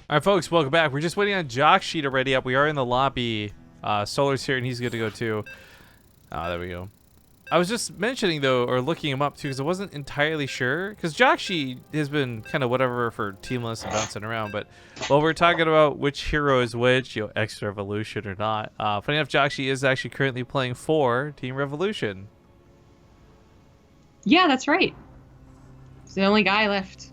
All right, folks, welcome back. We're just waiting on jjakji to ready up. We are in the lobby. Solar's here, and he's good to go, too. There we go. I was just mentioning, though, or looking him up, too, because I wasn't entirely sure. Because jjakji has been kind of whatever for Teamless and bouncing around. But while we're talking about which hero is which, Extra Revolution or not, funny enough, jjakji is actually currently playing for Team Revolution. Yeah, that's right. It's the only guy left.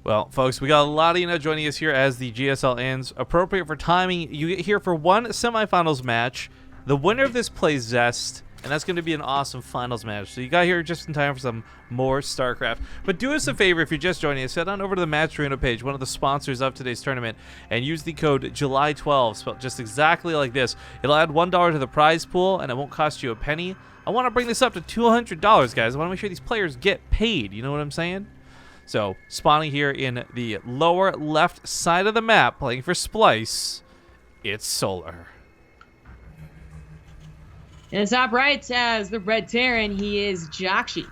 Well, folks, we got a lot of you joining us here as the GSL ends. Appropriate for timing, you get here for one semifinals match. The winner of this plays Zest, and that's going to be an awesome finals match. So you got here just in time for some more StarCraft. But do us a favor if you're just joining us, head on over to the Match Arena page, one of the sponsors of today's tournament, and use the code July12, spelled just exactly like this. It'll add $1 to the prize pool, and it won't cost you a penny. I want to bring this up to $200, guys. I want to make sure these players get paid. You know what I'm saying? So, spawning here in the lower left side of the map, playing for Splice, it's Solar. In the top right, as the Red Terran, he is jjakji.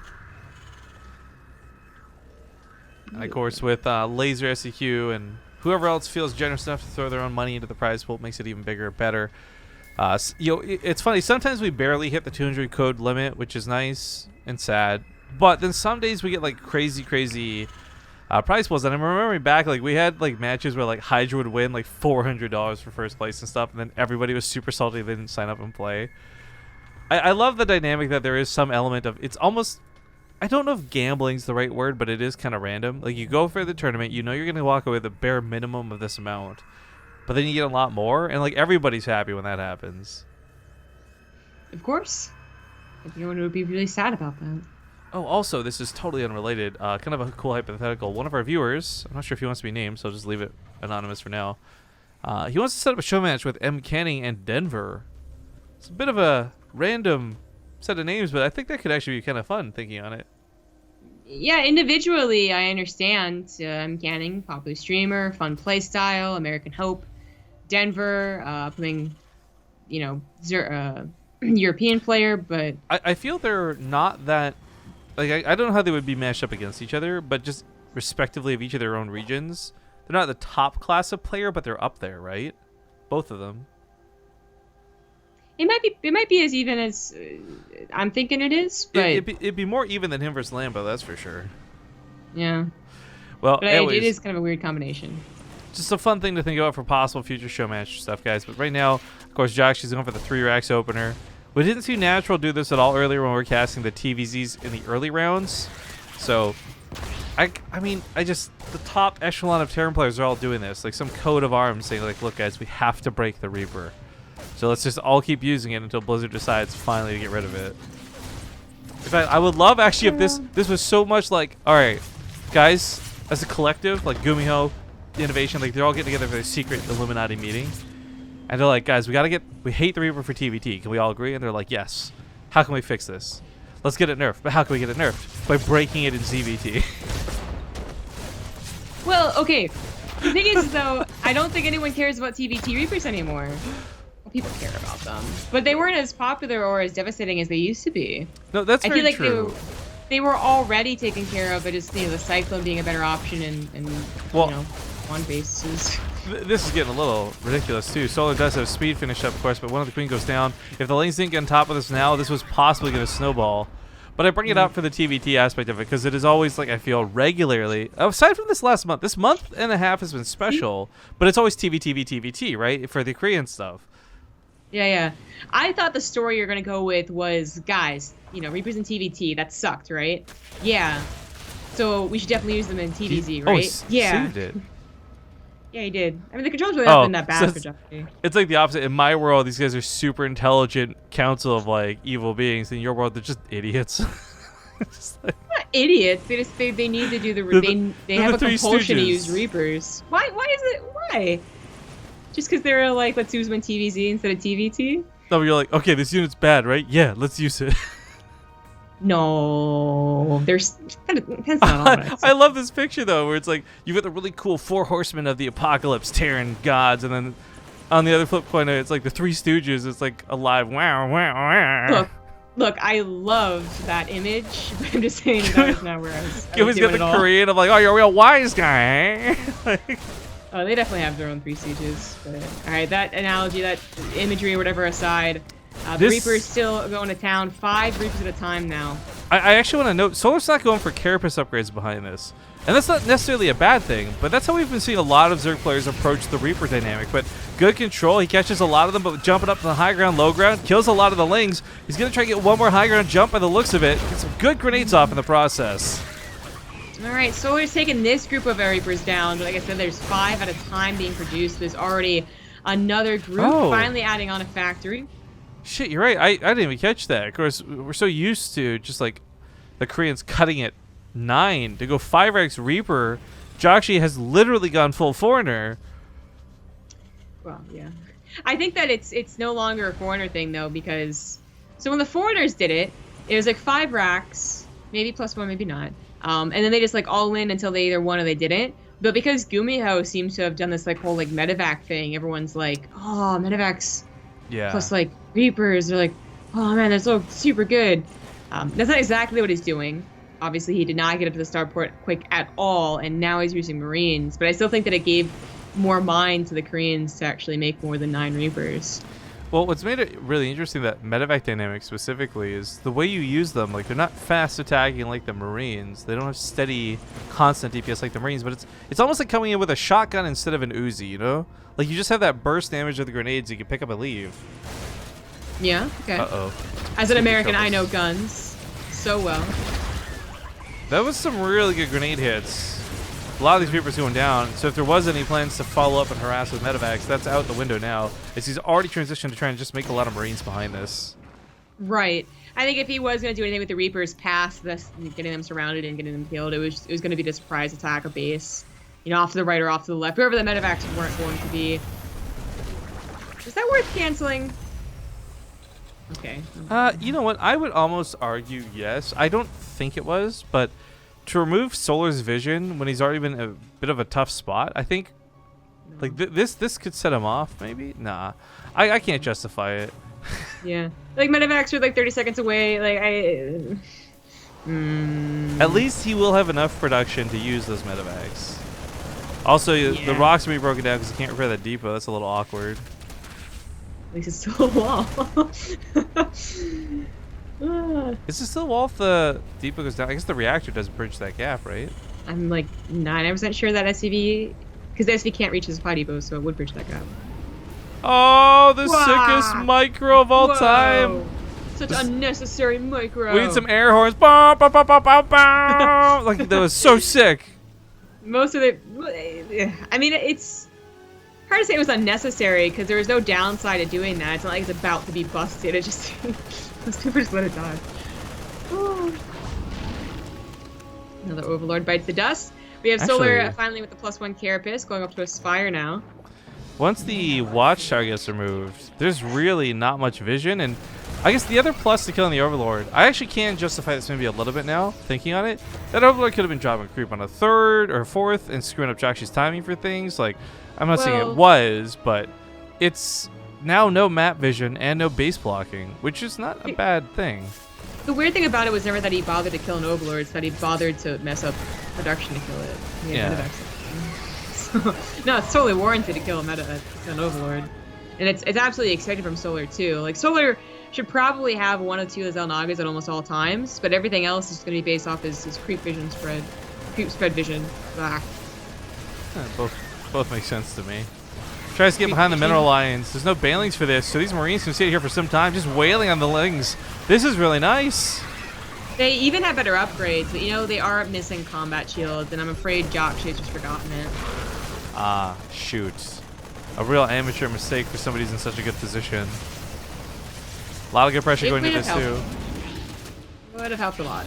And of course, with Laser SEQ and whoever else feels generous enough to throw their own money into the prize pool, makes it even bigger, better. It's funny. Sometimes we barely hit the 200 code limit, which is nice and sad. But then some days we get like crazy prize pools. And I'm remembering back, like we had like matches where like Hydra would win like $400 for first place and stuff, and then everybody was super salty they didn't sign up and play. I love the dynamic that there is some element of, it's almost, I don't know if gambling's the right word, but it is kind of random. Like you go for the tournament, you know you're gonna walk away with a bare minimum of this amount, but then you get a lot more, and like everybody's happy when that happens. Of course. Everyone would be really sad about that. Oh, also, this is totally unrelated. Kind of a cool hypothetical. One of our viewers, I'm not sure if he wants to be named, so I'll just leave it anonymous for now. He wants to set up a show match with M. Canning and Denver. It's a bit of a random set of names, but I think that could actually be kind of fun thinking on it. Yeah, individually, I understand. M. Canning, popular streamer, fun playstyle, American Hope. Denver, upcoming, European player, but I feel they're not that. Like, I don't know how they would be mashed up against each other, but just respectively of each of their own regions, they're not the top class of player, but they're up there, right? Both of them. It might be as even as I'm thinking it is, but it'd be more even than him versus Lambo, that's for sure. Yeah. Well, but anyways, it is kind of a weird combination. Just a fun thing to think about for possible future show match stuff, guys. But right now, of course, jjakji's going for the 3 racks opener. We didn't see Natural do this at all earlier when we were casting the TvZs in the early rounds. So, I mean, the top echelon of Terran players are all doing this. Like some code of arms saying, like, look, guys, we have to break the Reaper. So let's just all keep using it until Blizzard decides finally to get rid of it. In fact, I would love, actually, if this was so much like, all right, guys, as a collective, like Gumiho, Innovation, like they're all getting together for a secret Illuminati meeting. And they're like, guys, we hate the Reaper for TvT. Can we all agree? And they're like, yes. How can we fix this? Let's get it nerfed. But how can we get it nerfed? By breaking it in ZVT. Well, okay. The thing is, though, I don't think anyone cares about TvT Reapers anymore. Well, people care about them. But they weren't as popular or as devastating as they used to be. No, that's very I feel true. like they were already taken care of, but just, the Cyclone being a better option and on bases. This is getting a little ridiculous, too. Solar does have speed finished up, of course, but one of the Queen goes down. If the lanes didn't get on top of this now, this was possibly going to snowball. But I bring it up for the TvT aspect of it, because it is always, like, I feel regularly, aside from this last month and a half has been special, but it's always TvT, right, for the Korean stuff. Yeah. I thought the story you're going to go with was, guys, Reapers in TvT, that sucked, right? Yeah. So we should definitely use them in TvZ, right? Yeah. Saved it. Yeah, he did. I mean, the controls really haven't been that bad for jjakji. It's like the opposite. In my world, these guys are super intelligent council of, like, evil beings. In your world, they're just idiots. Just like, not idiots. They need to do they have a compulsion to use Reapers. Why is it? Why? Just because they're like, let's use them in TvZ instead of TvT? No, you're like, okay, this unit's bad, right? Yeah, let's use it. No, that's not all. I love this picture though, where it's like you've got the really cool 4 horsemen of the apocalypse, Terran gods, and then on the other flip coin, it's like the 3 Stooges. It's like alive. Wow. Look, Look, I love that image, but I'm just saying that is not where I was Gilby's got doing the it all. Korean. I'm like, oh, you're a real wise guy. Like, Oh, they definitely have their own 3 sieges. But all right, that analogy, that imagery, or whatever aside, the Reaper is still going to town. 5 Reapers at a time now. I actually want to note, Solar's not going for carapace upgrades behind this. And that's not necessarily a bad thing, but that's how we've been seeing a lot of Zerg players approach the Reaper dynamic. But good control, he catches a lot of them, but jumping up to the high ground, low ground, kills a lot of the Lings. He's going to try to get one more high ground jump by the looks of it. Get some good grenades off in the process. All right, Solar's taking this group of Reapers down, but like I said, there's 5 at a time being produced. There's already another group finally adding on a factory. Shit, you're right. I didn't even catch that. Of course, we're so used to just like the Koreans cutting it 9 to go 5x Reaper. jjakji has literally gone full foreigner. Well, yeah. I think that it's no longer a foreigner thing though, because so when the foreigners did it, it was like 5 racks, maybe +1, maybe not. And then they just like all in until they either won or they didn't. But because Gumiho seems to have done this like whole like medevac thing, everyone's like, oh, medevacs plus like Reapers. They're like, oh man, that's so super good. That's not exactly what he's doing. Obviously, he did not get up to the starport quick at all, and now he's using Marines. But I still think that it gave more mind to the Koreans to actually make more than 9 Reapers. Well, what's made it really interesting, that medevac dynamic specifically, is the way you use them. Like, they're not fast attacking like the Marines. They don't have steady, constant DPS like the Marines, but it's almost like coming in with a shotgun instead of an Uzi, you know? Like, you just have that burst damage of the grenades you can pick up and leave. Yeah, okay. Uh-oh. As an American, I know guns so well. That was some really good grenade hits. A lot of these Reapers going down, so if there was any plans to follow up and harass with medevacs, that's out the window now, as he's already transitioned to try and just make a lot of Marines behind this. Right. I think if he was going to do anything with the Reapers past this, getting them surrounded and getting them killed, it was going to be the surprise attack of base. You know, off to the right or off to the left, whoever the medevacs weren't going to be. Is that worth canceling? Okay. You know what? I would almost argue yes. I don't think it was, but to remove Solar's vision when he's already been a bit of a tough spot, I think like this could set him off, maybe? Nah. I can't justify it. Yeah. Like medevacs are like 30 seconds away. Like At least he will have enough production to use those medevacs. Also, the rocks will be broken down because he can't repair that depot. That's a little awkward. At least it's still a wall. Is it still a wall if the depot goes down? I guess the reactor does bridge that gap, right? I'm like 99% sure that SCV, because the SCV can't reach the supply depot, so it would bridge that gap. Oh, the sickest micro of all time. Such unnecessary micro. We need some air horns. Bow, bow, bow, bow, bow, bow. Like, that was so sick. Most of it, I mean, it's hard to say it was unnecessary because there was no downside to doing that. It's not like it's about to be busted. It just, let's just let it die. Oh. Another Overlord bites the dust. We have Solar finally with the +1 carapace going up to a Spire now. Once the Watchtower gets removed, there's really not much vision, and I guess the other plus to killing the Overlord, I actually can justify this maybe a little bit now, thinking on it. That Overlord could have been dropping creep on a 3rd or 4th and screwing up jjakji's timing for things. Like, I'm not saying it was, but it's now no map vision and no base blocking, which is not a bad thing. The weird thing about it was never that he bothered to kill an Overlord, it's that he bothered to mess up production to kill it. Yeah. No, it's totally warranted to kill an Overlord. And it's absolutely expected from Solar, too. Like, Solar should probably have 1 or 2 of the Zelnagas at almost all times, but everything else is going to be based off his creep vision spread. Creep spread vision. Ah. Both make sense to me. Tries to get behind the mineral lines. There's no banelings for this, so these Marines can sit here for some time just wailing on the Lings. This is really nice. They even have better upgrades, but you know, they are missing combat shields, and I'm afraid jjakji has just forgotten it. Ah, shoot. A real amateur mistake for somebody who's in such a good position. A lot of good pressure going into this, too. It would have helped a lot.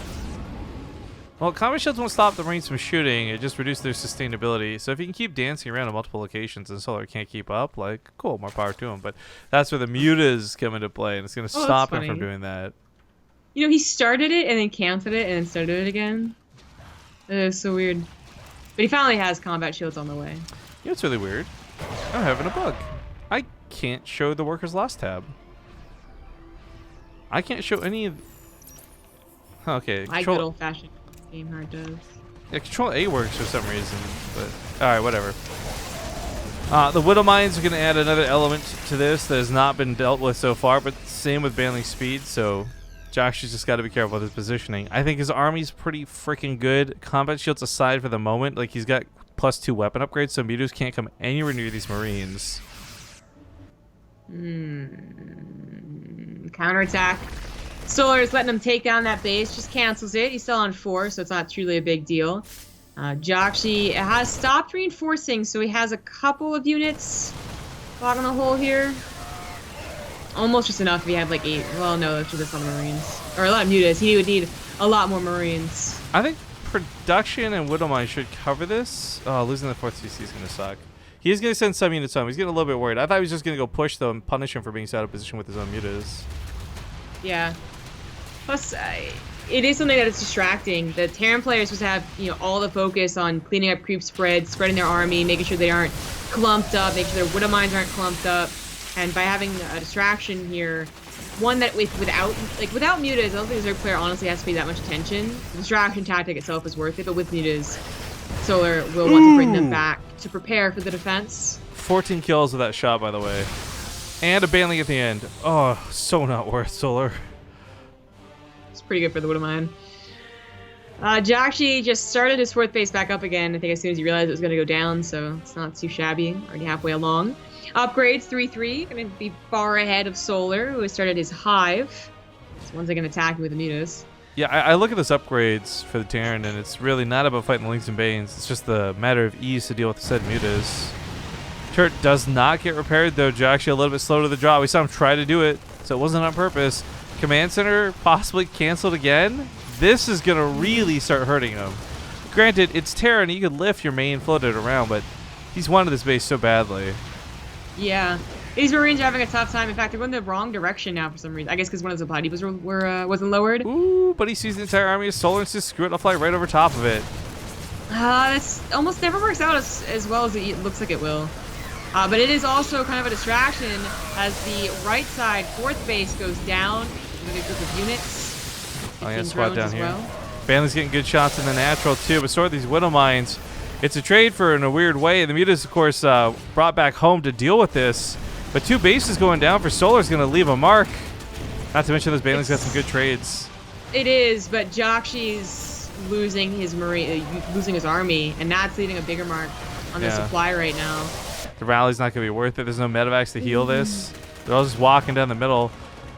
Well, combat shields won't stop the Marines from shooting. It just reduces their sustainability. So if you can keep dancing around in multiple locations and Solar can't keep up, like, cool, more power to him. But that's where the mutas come into play, and it's going to stop him from doing that. You know, he started it and then canceled it and then started it again. It's so weird. But he finally has combat shields on the way. You know what's really weird? I'm having a bug. I can't show the Workers Lost tab. I can't show any of... Okay. My good old-fashioned game hard does. Yeah, Control A works for some reason, but alright, whatever. The Widow Mines are going to add another element to this that has not been dealt with so far, but same with banding speed, so Jakshi's just got to be careful with his positioning. I think his army's pretty freaking good. Combat shields aside for the moment, like he's got +2 weapon upgrades, so Mutas can't come anywhere near these Marines. Counterattack. Solar's letting him take down that base, just cancels it. He's still on 4, so it's not truly a big deal. Jakji has stopped reinforcing, so he has a couple of units caught on the hole here. Almost just enough if he had like 8. Well, no, that's just a lot of Marines. Or a lot of mutas. He would need a lot more Marines. I think production and Widow Mine should cover this. Oh, losing the 4th CC is going to suck. He is going to send some units home. He's getting a little bit worried. I thought he was just going to go push them and punish him for being so out of position with his own mutas. Yeah. Plus, it is something that is distracting. The Terran players supposed to have, you know, all the focus on cleaning up creep spreads, spreading their army, making sure they aren't clumped up, making sure their Widow Mines aren't clumped up. And by having a distraction here, one that without mutas, I don't think the Zerg player honestly has to pay that much attention. The distraction tactic itself is worth it, but with mutas, Solar will want to bring them back to prepare for the defense. 14 kills with that shot, by the way. And a banning at the end. Oh, so not worth Solar. It's pretty good for the Widow Mine. Jakji just started his 4th base back up again, I think as soon as he realized it was going to go down, so it's not too shabby. Already halfway along. Upgrades 3-3, going to be far ahead of Solar, who has started his hive. So once again attacking with the mutas. Yeah, I look at this upgrades for the Terran, and it's really not about fighting the Links and Banes. It's just the matter of ease to deal with the said mutas. Turret does not get repaired, though. Jakji a little bit slow to the draw. We saw him try to do it, so it wasn't on purpose. Command Center possibly canceled again. This is going to really start hurting him. Granted, it's Terran. You could lift your main floated around, but he's wanted this base so badly. Yeah. These Marines are having a tough time. In fact, they're going the wrong direction now for some reason. I guess because one of the body wasn't lowered. Ooh, but he sees the entire army of Solar and says, screw it, I'll fly right over top of it. This almost never works out as well as it looks like it will. But it is also kind of a distraction as the right side 4th base goes down. Another group of units. Oh, yeah, squad down here. Well. Banley's getting good shots in the natural, too, but so are these Widow Mines. It's a trade for in a weird way. The mutas, of course, brought back home to deal with this. But 2 bases going down for Solar is going to leave a mark. Not to mention those Banley's got some good trades. It is, but Jakshi's losing his army, and that's leaving a bigger mark on the supply right now. The rally's not going to be worth it. There's no medevacs to heal this. They're all just walking down the middle.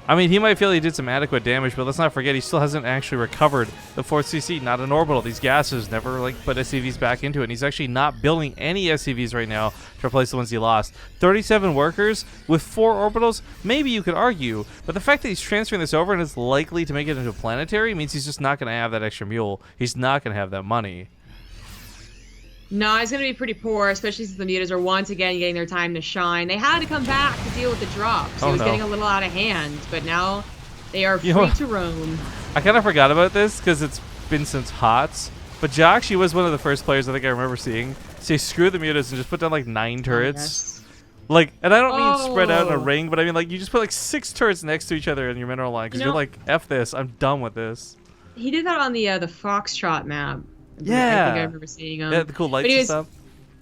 I mean, he might feel he did some adequate damage, but let's not forget he still hasn't actually recovered the 4th CC, not an orbital. These gases never like put SCVs back into it, and he's actually not building any SCVs right now to replace the ones he lost. 37 workers with 4 orbitals, maybe you could argue, but the fact that he's transferring this over and is likely to make it into a planetary means he's just not going to have that extra mule. He's not going to have that money. No, it's going to be pretty poor, especially since the mutas are once again getting their time to shine. They had to come back to deal with the drop, so it was getting a little out of hand, but now they are free to roam. I kind of forgot about this because it's been since HOTS, but Jakji was one of the first players I think I remember seeing say screw the mutas and just put down like 9 turrets. Yes. Like, and I don't mean spread out in a ring, but I mean like you just put like 6 turrets next to each other in your mineral line because you're like, F this, I'm done with this. He did that on the Foxtrot map. Yeah. I think I remember seeing him. Yeah, the cool lights and stuff.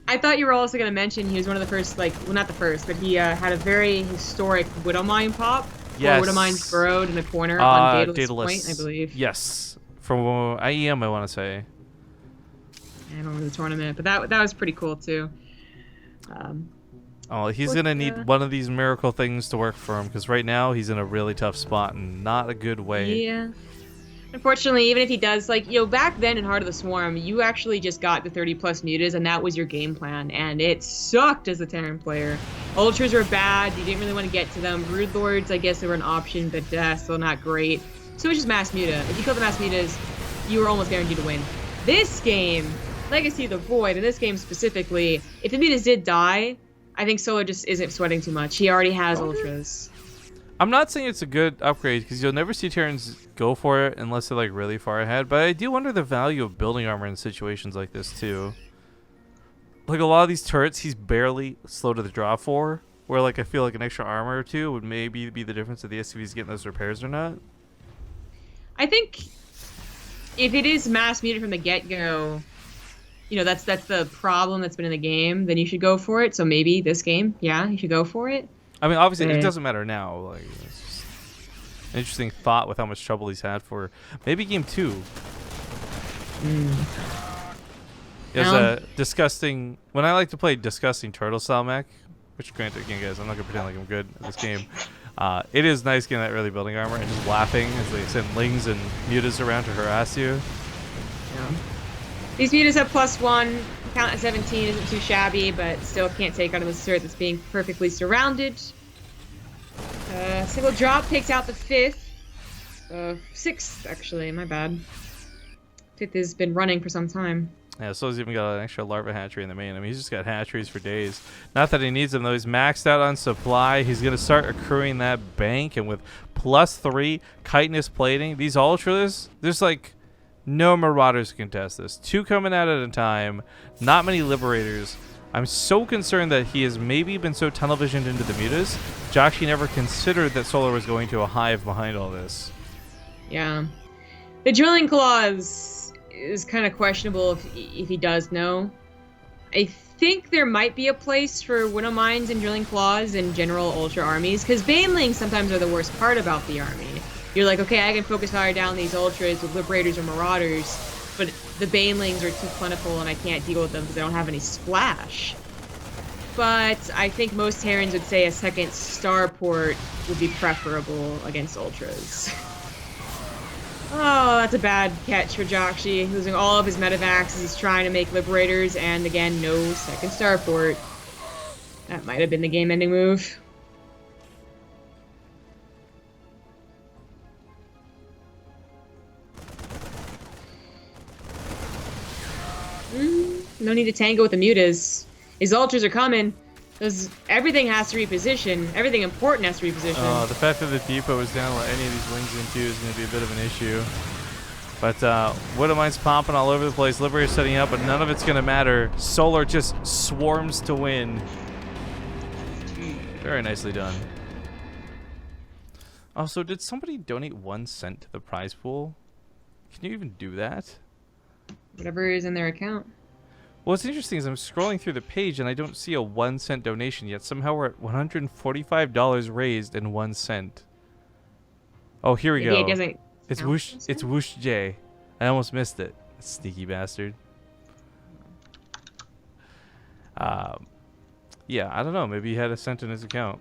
I thought you were also going to mention he was one of the first, like, well, not the first, but he had a very historic Widow Mine pop. Yes. Widow Mines burrowed in the corner on Daedalus Point, I believe. Yes. From IEM, I want to say. I don't remember the tournament, but that was pretty cool, too. He's going to need one of these miracle things to work for him, because right now he's in a really tough spot and not a good way. Yeah. Unfortunately, even if he does, like, back then in Heart of the Swarm, you actually just got the 30-plus mutas, and that was your game plan, and it sucked as a Terran player. Ultras were bad, you didn't really want to get to them. Brood Lords, I guess they were an option, but still not great. So it was just mass muta. If you killed the mass mutas, you were almost guaranteed to win. This game, Legacy of the Void, in this game specifically, if the mutas did die, I think Solar just isn't sweating too much. He already has Ultras. I'm not saying it's a good upgrade because you'll never see Terrans go for it unless they're like really far ahead, but I do wonder the value of building armor in situations like this too. Like a lot of these turrets he's barely slow to the draw for, where like I feel like an extra armor or two would maybe be the difference if the SCV's getting those repairs or not. I think if it is mass muted from the get-go, you know, that's the problem that's been in the game, then you should go for it. So maybe this game, yeah, you should go for it. I mean, obviously, it doesn't matter now. Like, it's just an interesting thought with how much trouble he's had for maybe game 2. There's a disgusting. When I like to play disgusting turtle style mech, which granted, again, guys, I'm not gonna pretend like I'm good at this game. It is nice getting that early building armor and just laughing as they send lings and mutas around to harass you. Yeah. These mutas have +1. Count at 17 isn't too shabby, but still can't take out of a turret that's being perfectly surrounded. Single drop takes out the 5th. 6th, actually, my bad. 5th has been running for some time. Yeah, so he's even got an extra larva hatchery in the main. I mean, he's just got hatcheries for days. Not that he needs them, though. He's maxed out on supply. He's going to start accruing that bank, and with +3 chitinous plating, these ultras, there's like no marauders can test this. 2 coming out at a time, not many liberators. I'm so concerned that he has maybe been so tunnel visioned into the mutas. jjakji never considered that Solar was going to a hive behind all this. Yeah. The drilling claws is kind of questionable if he does know. I think there might be a place for Widow Mines and Drilling Claws and general Ultra armies, because Banelings sometimes are the worst part about the army. You're like, okay, I can focus fire down these Ultras with Liberators or Marauders, but the Banelings are too plentiful and I can't deal with them because they don't have any splash. But I think most Terrans would say a second starport would be preferable against Ultras. Oh, that's a bad catch for jjakji, losing all of his medevacs as he's trying to make Liberators, and again, no second starport. That might have been the game-ending move. No need to tango with the mutas. His ultras are coming. Everything has to reposition. Everything important has to reposition. Oh, the fact that the depot is down to let any of these wings into is going to be a bit of an issue. But Widow Mine's popping all over the place. Liberator's setting up, but none of it's going to matter. Solar just swarms to win. Very nicely done. Also, did somebody donate 1 cent to the prize pool? Can you even do that? Whatever is in their account. What's interesting is I'm scrolling through the page and I don't see a 1 cent donation yet. Somehow we're at $145 raised in 1 cent. Oh, here we go. It doesn't it's Whoosh. It's Whoosh J. I almost missed it. Sneaky bastard. Yeah, I don't know. Maybe he had a cent in his account.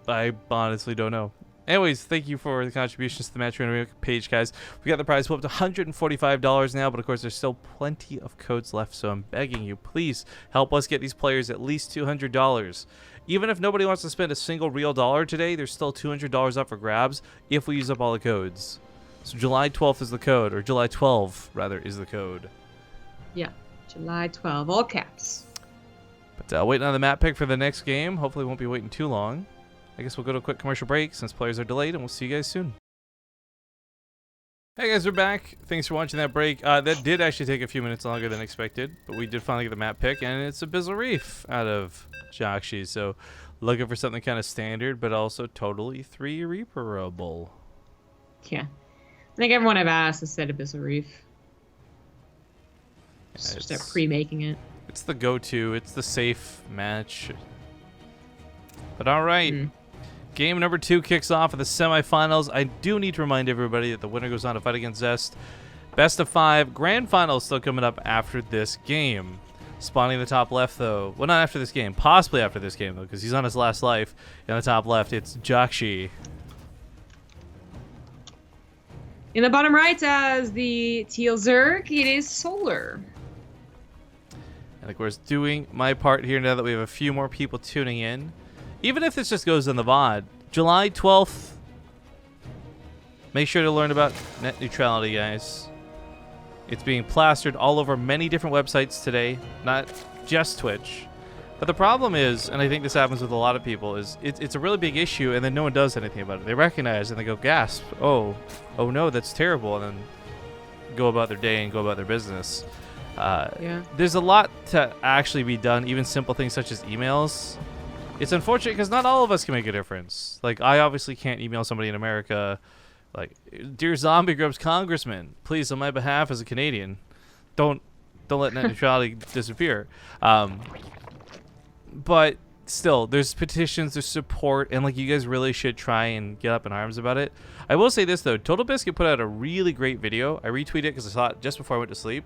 I honestly don't know. Anyways, thank you for the contributions to the Match Arena page, guys. We got the prize pull up to $145 now, but of course there's still plenty of codes left, so I'm begging you, please help us get these players at least $200. Even if nobody wants to spend a single real dollar today, there's still $200 up for grabs if we use up all the codes. So July 12th is the code, or July 12th, rather, is the code. Yeah, July 12, all caps. But waiting on the map pick for the next game. Hopefully we won't be waiting too long. I guess we'll go to a quick commercial break since players are delayed, and we'll see you guys soon. Hey guys, we're back. Thanks for watching that break. That did actually take a few minutes longer than expected, but we did finally get the map pick, and it's Abyssal Reef out of jjakji. So looking for something kind of standard, but also totally 3 reaperable. Yeah. I think everyone I've asked has said Abyssal Reef. Just start pre-making it. It's the go-to. It's the safe match. But all right. Game number 2 kicks off at the semifinals. I do need to remind everybody that the winner goes on to fight against Zest. Best of 5. Grand final still coming up after this game. Spawning in the top left, though. Well, not after this game. Possibly after this game, though, because he's on his last life. In the top left, it's jjakji. In the bottom right, as the Teal Zerg, it is Solar. And, of course, doing my part here now that we have a few more people tuning in. Even if this just goes in the VOD, July 12th, make sure to learn about net neutrality, guys. It's being plastered all over many different websites today, not just Twitch. But the problem is, and I think this happens with a lot of people, is it's a really big issue, and then no one does anything about it. They recognize and they go, gasp, oh no, that's terrible, and then go about their day and go about their business. Yeah. There's a lot to actually be done, even simple things such as emails. It's unfortunate because not all of us can make a difference. Like, I obviously can't email somebody in America, like, dear Zombie Grubs Congressman, please, on my behalf as a Canadian, don't let net neutrality disappear. But still, there's petitions, there's support, and like, you guys really should try and get up in arms about it. I will say this though, Total Biscuit put out a really great video. I retweeted it because I saw it just before I went to sleep.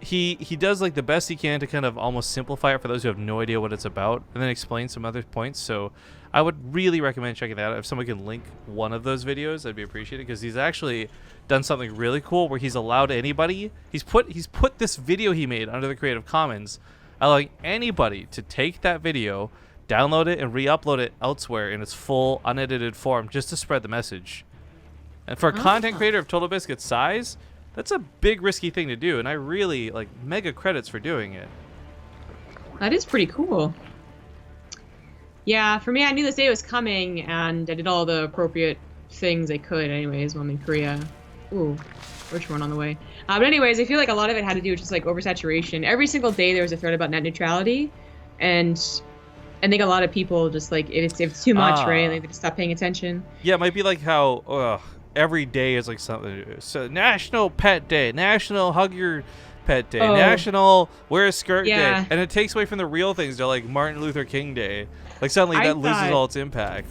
He does like the best he can to kind of almost simplify it for those who have no idea what it's about, and then explain some other points. So I would really recommend checking that out. If someone can link one of those videos, I'd be appreciated, because he's actually done something really cool where he's allowed anybody. He's put this video he made under the Creative Commons, allowing anybody to take that video, download it, and re-upload it elsewhere in its full unedited form, just to spread the message. And for a content creator of Total Biscuit's size, that's a big risky thing to do, and I really like mega credits for doing it. That is pretty cool. Yeah, for me, I knew this day was coming, and I did all the appropriate things I could anyways while I'm in Korea. Ooh, which one on the way? But anyways, I feel like a lot of it had to do with just like oversaturation. Every single day there was a thread about net neutrality, and I think a lot of people just like, if it's too much, right? Like, they just stop paying attention. Yeah, it might be like how every day is like something. So National Pet Day, National Hug Your Pet Day, National Wear a Skirt Day, and it takes away from the real things. They're like Martin Luther King Day. Like, suddenly that loses all its impact.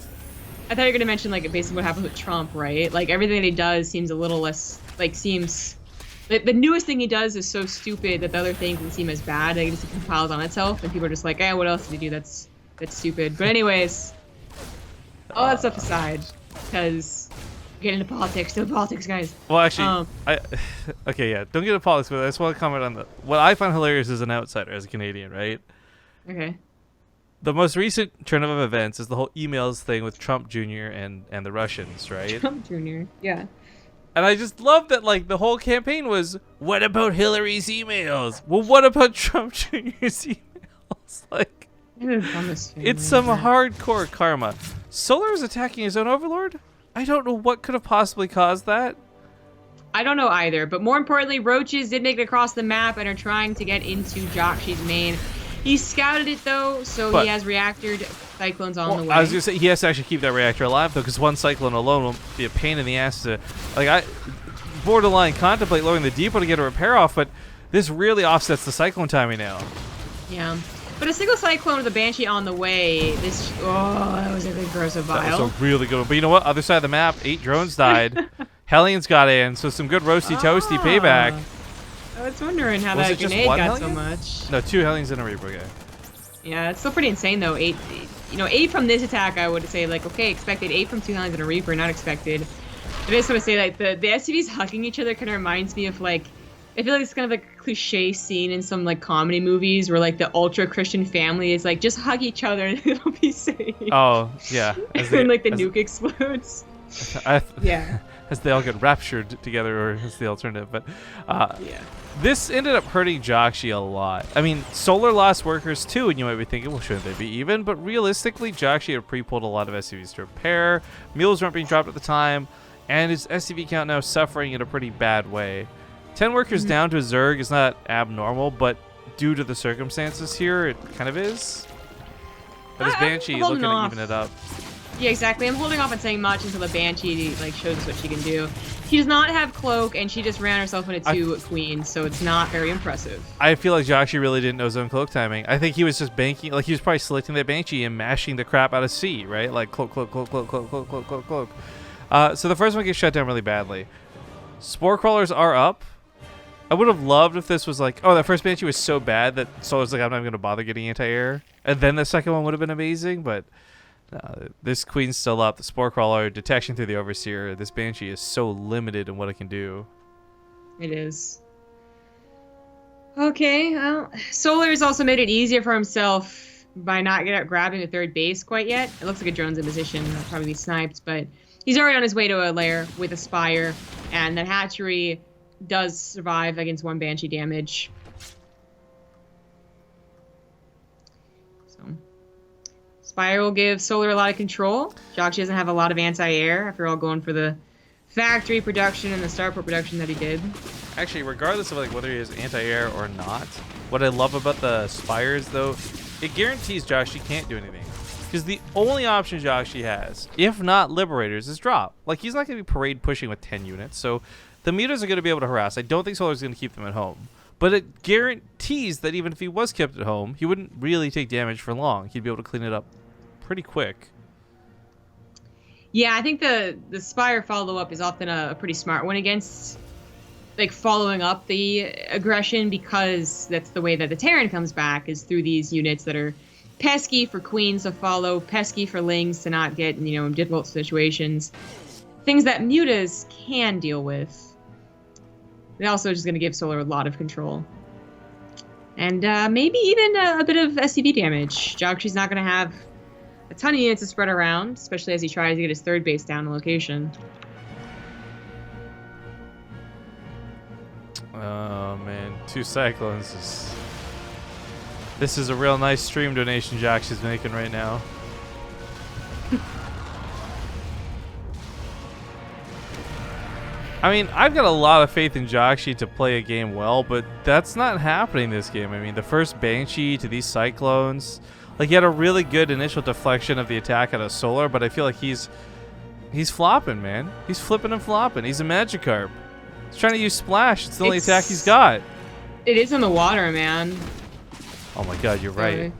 I thought you were gonna mention like basically what happens with Trump, right? Like, everything that he does seems a little less like the newest thing he does is so stupid that the other thing can seem as bad. Like, it just compiles on itself, and people are just like, what else did he do? That's stupid. But anyways, all that stuff aside, because get into politics. Still politics, guys. Well, actually, okay, yeah, don't get into politics, but I just want to comment on what I find hilarious as an outsider, as a Canadian, right? Okay. The most recent turn of events is the whole emails thing with Trump Jr. and the Russians, right? Trump Jr. Yeah. And I just love that, like, the whole campaign was, what about Hillary's emails? Well, what about Trump Jr.'s emails? Like, it's some hardcore karma. Solar is attacking his own overlord? I don't know what could have possibly caused that. I don't know either, but more importantly, roaches did make it across the map and are trying to get into Jakji's main. He scouted it though, so he has reactor cyclones on the way. I was gonna say, he has to actually keep that reactor alive though, because one cyclone alone will be a pain in the ass to, like, I borderline contemplate lowering the depot to get a repair off, but this really offsets the cyclone timing now. Yeah. But a single cyclone with a Banshee on the way, that was a good corrosive vial. That was a really good one. But you know what? Other side of the map, 8 drones died. Hellions got in, so some good roasty toasty payback. I was wondering how that grenade got so much. No, 2 Hellions and a Reaper guy. Yeah, it's still pretty insane though. 8 from this attack, I would say, like, okay, expected. 8 from 2 Hellions and a Reaper, not expected. I just want to say, like, the SUVs hugging each other kind of reminds me of, like, I feel like it's kind of like a cliche scene in some like comedy movies where like the ultra Christian family is like, just hug each other and it'll be safe. Oh yeah. And like the nuke explodes. Yeah. As they all get raptured together, or as the alternative. But yeah. This ended up hurting Jakji a lot. I mean, Solar lost workers too, and you might be thinking, well, shouldn't they be even? But realistically, Jakji had pre-pulled a lot of SUVs to repair. Mules weren't being dropped at the time, and his SUV count now suffering in a pretty bad way. 10 workers down to a Zerg is not abnormal, but due to the circumstances here, it kind of is. But his Banshee is looking to even it up. Yeah, exactly. I'm holding off on saying much until the Banshee like shows us what she can do. She does not have cloak, and she just ran herself into 2 queens, so it's not very impressive. I feel like Jakji really didn't know his own cloak timing. I think he was just banking, like he was probably selecting that Banshee and mashing the crap out of C, right? Like cloak, cloak, cloak, cloak, cloak, cloak, cloak, cloak, cloak. So the first one gets shut down really badly. Spore crawlers are up. I would have loved if this was like, oh, that first Banshee was so bad that Solar's like, I'm not even going to bother getting anti-air. And then the second one would have been amazing, but this Queen's still up. The Spore Crawler, detection through the Overseer. This Banshee is so limited in what it can do. It is. Okay, well, Solar's also made it easier for himself by not grabbing a 3rd base quite yet. It looks like a drone's in position. It'll probably be sniped, but he's already on his way to a lair with a Spire, and that hatchery does survive against 1 Banshee damage. So Spire will give Solar a lot of control. Jakji doesn't have a lot of anti-air after all going for the factory production and the starport production that he did. Actually, regardless of like whether he has anti-air or not, what I love about the Spires though, it guarantees Jakji can't do anything. Because the only option jjakji has, if not Liberators, is drop. Like, he's not going to be parade pushing with 10 units, so the mutas are going to be able to harass. I don't think Solar's going to keep them at home. But it guarantees that even if he was kept at home, he wouldn't really take damage for long. He'd be able to clean it up pretty quick. Yeah, I think the Spire follow-up is often a pretty smart one against, like, following up the aggression, because that's the way that the Terran comes back, is through these units that are pesky for queens to follow, pesky for lings to not get, you know, in difficult situations. Things that mutas can deal with. They're also just going to give Solar a lot of control. And maybe even a bit of SCV damage. jjakji's not going to have a ton of units to spread around, especially as he tries to get his third base down the location. Oh, man. 2 Cyclones. This is a real nice stream donation jjakji's making right now. I mean, I've got a lot of faith in jjakji to play a game well, but that's not happening this game. I mean, the first Banshee to these Cyclones, like, he had a really good initial deflection of the attack out of Solar, but I feel like he's flopping, man. He's flipping and flopping. He's a Magikarp. He's trying to use Splash. It's the only attack he's got. It is in the water, man. Oh my god, you're right.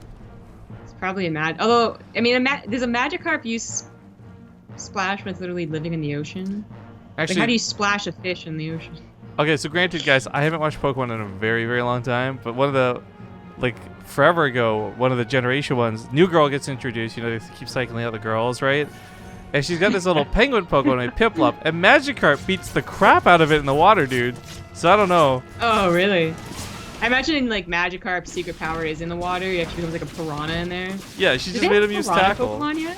It's probably a although, I mean, does a Magikarp use Splash when it's literally living in the ocean? Actually, like, how do you splash a fish in the ocean? Okay, so granted, guys, I haven't watched Pokemon in a very, very long time, but one of the, like, forever ago, one of the generation ones, new girl gets introduced, you know, they keep cycling out the girls, right? And she's got this little penguin Pokemon named Piplup, and Magikarp beats the crap out of it in the water, dude. So I don't know. Oh, really? I imagine, like, Magikarp's secret power is in the water. He actually becomes like a piranha in there. Yeah, she just made him use tackle. Pokemon yet?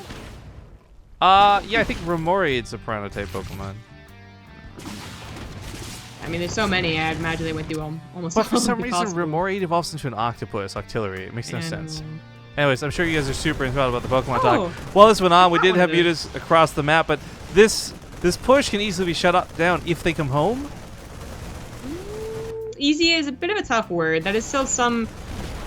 Yeah, I think Remoraid's a piranha type Pokemon. I mean, there's so many. I'd imagine they went through almost all But for some reason, possible. Remoraid evolves into an octopus, Octillery. It makes no sense. Anyways, I'm sure you guys are super enthralled about the Pokemon talk. While this went on, we did have mutas across the map, but this push can easily be shut up down if they come home. Easy is a bit of a tough word. That is still some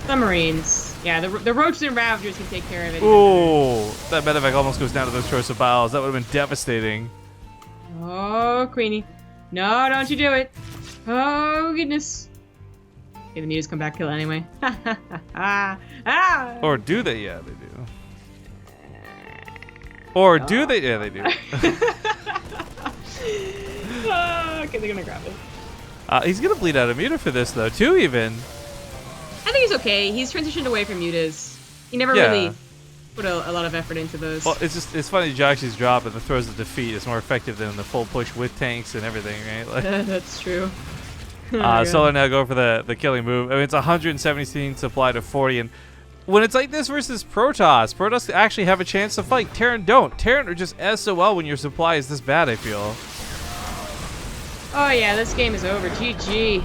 submarines. Yeah, the Roaches and Ravagers can take care of it. Ooh, that medevac almost goes down to those Corsair Biles. That would have been devastating. Oh, Queenie. No, don't you do it. Oh, goodness. Okay, the mutas come back, kill anyway. Or do they? Yeah, they do. Or do they? Yeah, they do. Okay, they're gonna grab it. He's gonna bleed out a muta for this, though, too, even. I think he's okay. He's transitioned away from mutas. He never really put a lot of effort into those. Well, it's funny, jjakji's drop and the throws of defeat is more effective than the full push with tanks and everything, right? Like, that's true. Solar now go for the killing move. I mean, it's 117 supply to 40, and when it's like this versus Protoss actually have a chance to fight. Terran don't. Terran are just SOL when your supply is this bad, I feel. Oh yeah, this game is over. GG.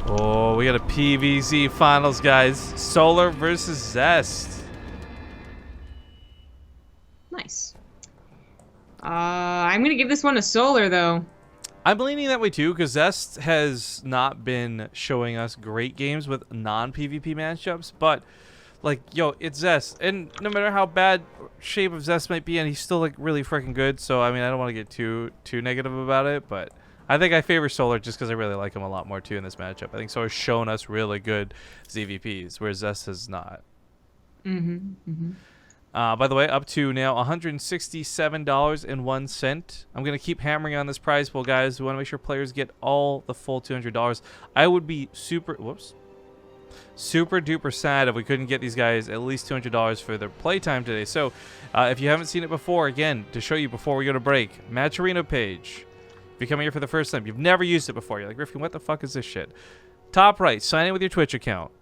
Oh, we got a PvZ finals, guys. Solar versus Zest. Nice. I'm gonna give this one to Solar, though. I'm leaning that way too, because Zest has not been showing us great games with non-PvP matchups, but like, yo, it's Zest, and no matter how bad shape of Zest might be, and he's still like really freaking good, so I mean, I don't want to get too negative about it, but I think I favor Solar just because I really like him a lot more too in this matchup. I think Solar's shown us really good ZVPs, whereas Zest has not. By the way, up to now $167.01. I'm going to keep hammering on this prize pool, guys. We want to make sure players get all the full $200. I would be super duper sad if we couldn't get these guys at least $200 for their playtime today. So if you haven't seen it before, again, to show you before we go to break, Match Arena page. If you're coming here for the first time, you've never used it before. You're like, Griffin, what the fuck is this shit? Top right, sign in with your Twitch account.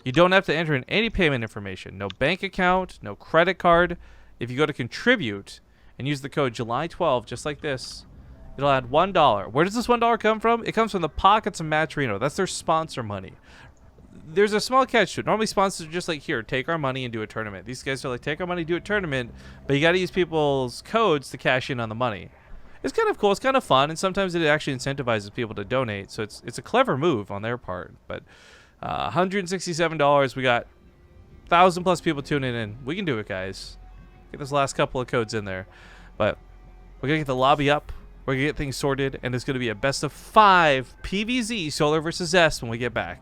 You don't have to enter in any payment information. No bank account, no credit card. If you go to contribute and use the code July12, just like this, it'll add $1. Where does this $1 come from? It comes from the pockets of Matcherino. That's their sponsor money. There's a small catch to it. Normally sponsors are just like, here, take our money and do a tournament. These guys are like, take our money, do a tournament, but you got to use people's codes to cash in on the money. It's kind of cool. It's kind of fun, and sometimes it actually incentivizes people to donate. So it's a clever move on their part. But $167. We got 1,000+ people tuning in. We can do it, guys. Get this last couple of codes in there. But we're going to get the lobby up. We're going to get things sorted. And it's going to be a best of 5 PvZ Solar versus Zest when we get back.